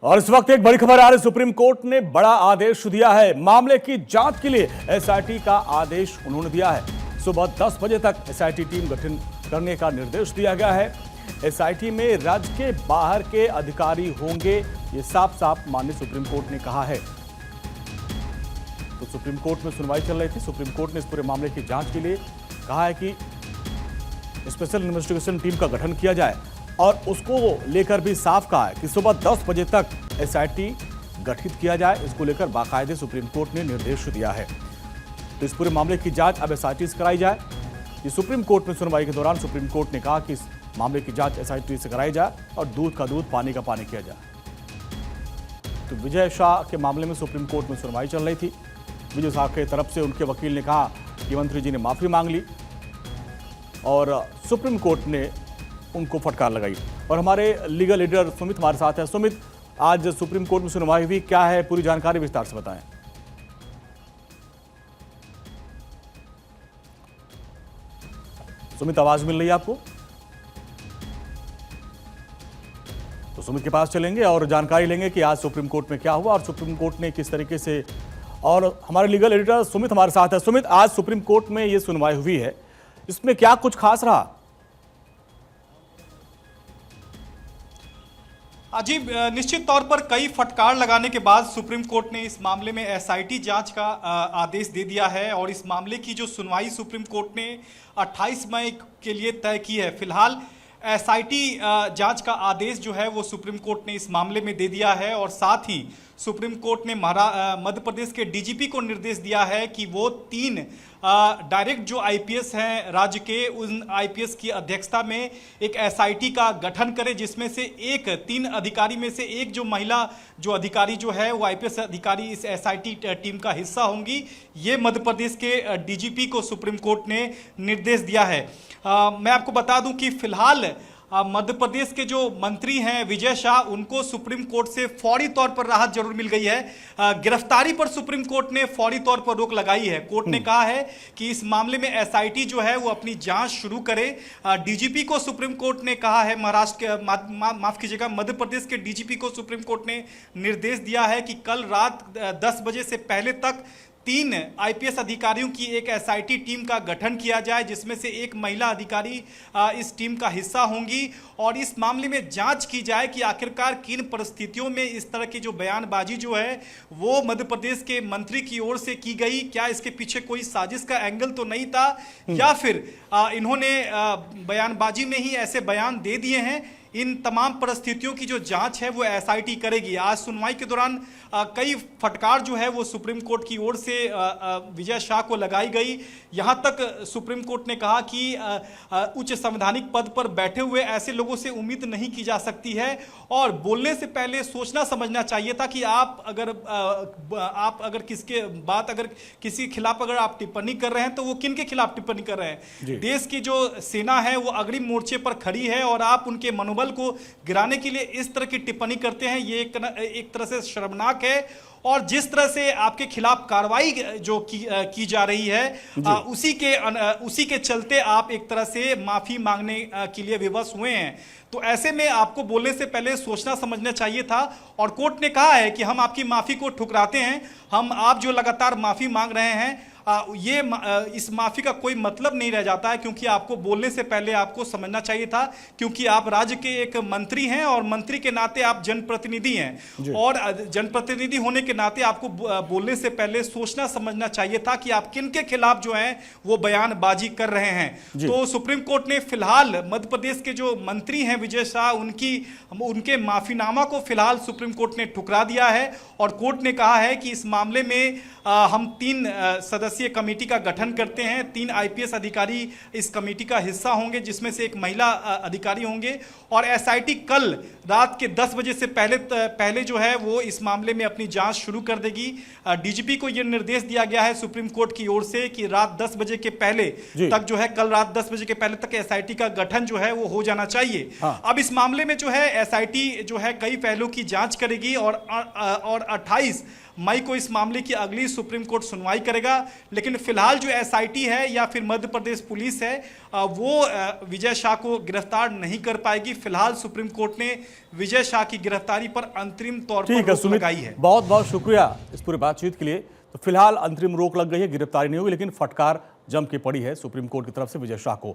और इस वक्त एक बड़ी खबर आ रही है। सुप्रीम कोर्ट ने बड़ा आदेश दिया है। मामले की जांच के लिए एसआईटी का आदेश उन्होंने दिया है। सुबह 10 बजे तक एसआईटी टीम गठन करने का निर्देश दिया गया है। एसआईटी में राज्य के बाहर के अधिकारी होंगे, ये साफ साफ माननीय सुप्रीम कोर्ट ने कहा है। तो सुप्रीम कोर्ट में सुनवाई चल रही थी। सुप्रीम कोर्ट ने इस पूरे मामले की जांच के लिए कहा है कि स्पेशल इन्वेस्टिगेशन टीम का गठन किया जाए और उसको लेकर भी साफ कहा है कि सुबह 10 बजे तक एसआईटी गठित किया जाए। इसको लेकर बाकायदे सुप्रीम कोर्ट ने निर्देश दिया है। तो इस पूरे मामले की जांच अब एसआईटी से कराई जाए। ये सुप्रीम कोर्ट में सुनवाई के दौरान सुप्रीम कोर्ट ने कहा कि इस मामले की जांच एसआईटी से कराई जाए और दूध का दूध पानी का पानी किया जाए। तो विजय शाह के मामले में सुप्रीम कोर्ट में सुनवाई चल रही थी। विजय शाह की तरफ से उनके वकील ने कहा कि मंत्री जी ने माफी मांग ली और सुप्रीम कोर्ट ने उनको फटकार लगाई। और हमारे लीगल लीडर सुमित हमारे साथ है। सुमित, आज सुप्रीम कोर्ट में सुनवाई हुई, क्या है पूरी जानकारी विस्तार से बताएं। सुमित, आवाज मिल रही है आपको? तो सुमित के पास चलेंगे और जानकारी लेंगे कि आज सुप्रीम कोर्ट में क्या हुआ और सुप्रीम कोर्ट ने किस तरीके से। और हमारे लीगल एडिटर सुमित हमारे साथ है। सुमित, आज सुप्रीम कोर्ट में यह सुनवाई हुई है, इसमें क्या कुछ खास रहा? जी, निश्चित तौर पर कई फटकार लगाने के बाद सुप्रीम कोर्ट ने इस मामले में एसआईटी जांच का आदेश दे दिया है और इस मामले की जो सुनवाई सुप्रीम कोर्ट ने 28 मई के लिए तय की है। फिलहाल एसआईटी जांच का आदेश जो है वो सुप्रीम कोर्ट ने इस मामले में दे दिया है और साथ ही सुप्रीम कोर्ट ने मध्य प्रदेश के डीजीपी को निर्देश दिया है कि वो 3 डायरेक्ट जो आईपीएस हैं राज्य के, उन आईपीएस की अध्यक्षता में एक एसआईटी का गठन करे, जिसमें से 3 अधिकारी में से एक जो महिला जो अधिकारी जो है वो आईपीएस अधिकारी इस एसआईटी टीम का हिस्सा होंगी। ये मध्य प्रदेश के डीजीपी को सुप्रीम कोर्ट ने निर्देश दिया है। मैं आपको बता दूं कि फिलहाल मध्य प्रदेश के जो मंत्री हैं विजय शाह, उनको सुप्रीम कोर्ट से फौरी तौर पर राहत जरूर मिल गई है। गिरफ्तारी पर सुप्रीम कोर्ट ने फौरी तौर पर रोक लगाई है। कोर्ट ने कहा है कि इस मामले में एसआईटी जो है वो अपनी जांच शुरू करे। डीजीपी को सुप्रीम कोर्ट ने कहा है, महाराष्ट्र के माफ कीजिएगा मध्य प्रदेश के डीजीपी को सुप्रीम कोर्ट ने निर्देश दिया है कि कल रात 10 बजे से पहले तक 3 आईपीएस अधिकारियों की एक एसआईटी टीम का गठन किया जाए, जिसमें से एक महिला अधिकारी इस टीम का हिस्सा होंगी और इस मामले में जांच की जाए कि आखिरकार किन परिस्थितियों में इस तरह की जो बयानबाजी जो है वो मध्य प्रदेश के मंत्री की ओर से की गई। क्या इसके पीछे कोई साजिश का एंगल तो नहीं था या फिर इन्होंने बयानबाजी में ही ऐसे बयान दे दिए हैं। इन तमाम परिस्थितियों की जो जांच है वो एसआईटी करेगी। आज सुनवाई के दौरान कई फटकार जो है वो सुप्रीम कोर्ट की ओर से विजय शाह को लगाई गई। यहां तक सुप्रीम कोर्ट ने कहा कि उच्च संवैधानिक पद पर बैठे हुए ऐसे लोगों से उम्मीद नहीं की जा सकती है और बोलने से पहले सोचना समझना चाहिए था कि आप अगर किसी के खिलाफ अगर आप टिप्पणी कर रहे हैं तो वो किन के खिलाफ टिप्पणी कर रहे हैं। देश की जो सेना है वो अग्रिम मोर्चे पर खड़ी है और आप उनके मनोबल को गिराने के लिए इस तरह की टिप्पणी करते हैं, ये एक तरह से शर्मनाक है। और जिस तरह से आपके खिलाफ कार्रवाई जो की जा रही है उसी के चलते आप एक तरह से माफी मांगने के लिए विवश हुए हैं। तो ऐसे में आपको बोलने से पहले सोचना समझना चाहिए था और कोर्ट ने कहा है कि हम आपकी माफी को ठुकराते हैं। आप जो लगातार माफी मांग रहे हैं इस माफी का कोई मतलब नहीं रह जाता है, क्योंकि आपको बोलने से पहले आपको समझना चाहिए था, क्योंकि आप राज्य के एक मंत्री हैं और मंत्री के नाते आप जनप्रतिनिधि हैं और जनप्रतिनिधि होने के नाते आपको बोलने से पहले सोचना समझना चाहिए था कि आप किन के खिलाफ जो है वो बयानबाजी कर रहे हैं। तो सुप्रीम कोर्ट ने फिलहाल मध्य प्रदेश के जो मंत्री हैं विजय शाह, उनके माफीनामा को फिलहाल सुप्रीम कोर्ट ने ठुकरा दिया है और कोर्ट ने कहा है कि इस मामले में हम 3 सदस्यीय कमेटी का गठन करते हैं। 3 आईपीएस अधिकारी इस कमेटी का हिस्सा होंगे, जिसमें से एक महिला अधिकारी होंगे और एसआईटी कल रात के 10 बजे से पहले जो है वो इस मामले में अपनी जांच शुरू कर देगी। डीजीपी को यह निर्देश दिया गया है सुप्रीम कोर्ट की ओर से कि रात 10 बजे के पहले तक जो है, कल रात 10 बजे के पहले तक एसआईटी का गठन जो है वो हो जाना चाहिए। अब इस मामले में जो है एसआईटी जो है कई पहलुओं की जांच करेगी और 28 मई को इस मामले की अगली सुप्रीम कोर्ट सुनवाई करेगा। लेकिन फिलहाल जो एसआईटी है या फिर मध्य प्रदेश पुलिस है वो विजय शाह को गिरफ्तार नहीं कर पाएगी। फिलहाल सुप्रीम कोर्ट ने विजय शाह की गिरफ्तारी पर अंतरिम तौर पर रोक लगाई है। बहुत बहुत शुक्रिया इस पूरी बातचीत के लिए। तो फिलहाल अंतरिम रोक लग गई है, गिरफ्तारी नहीं हुई, लेकिन फटकार जम के पड़ी है सुप्रीम कोर्ट की तरफ से विजय शाह को।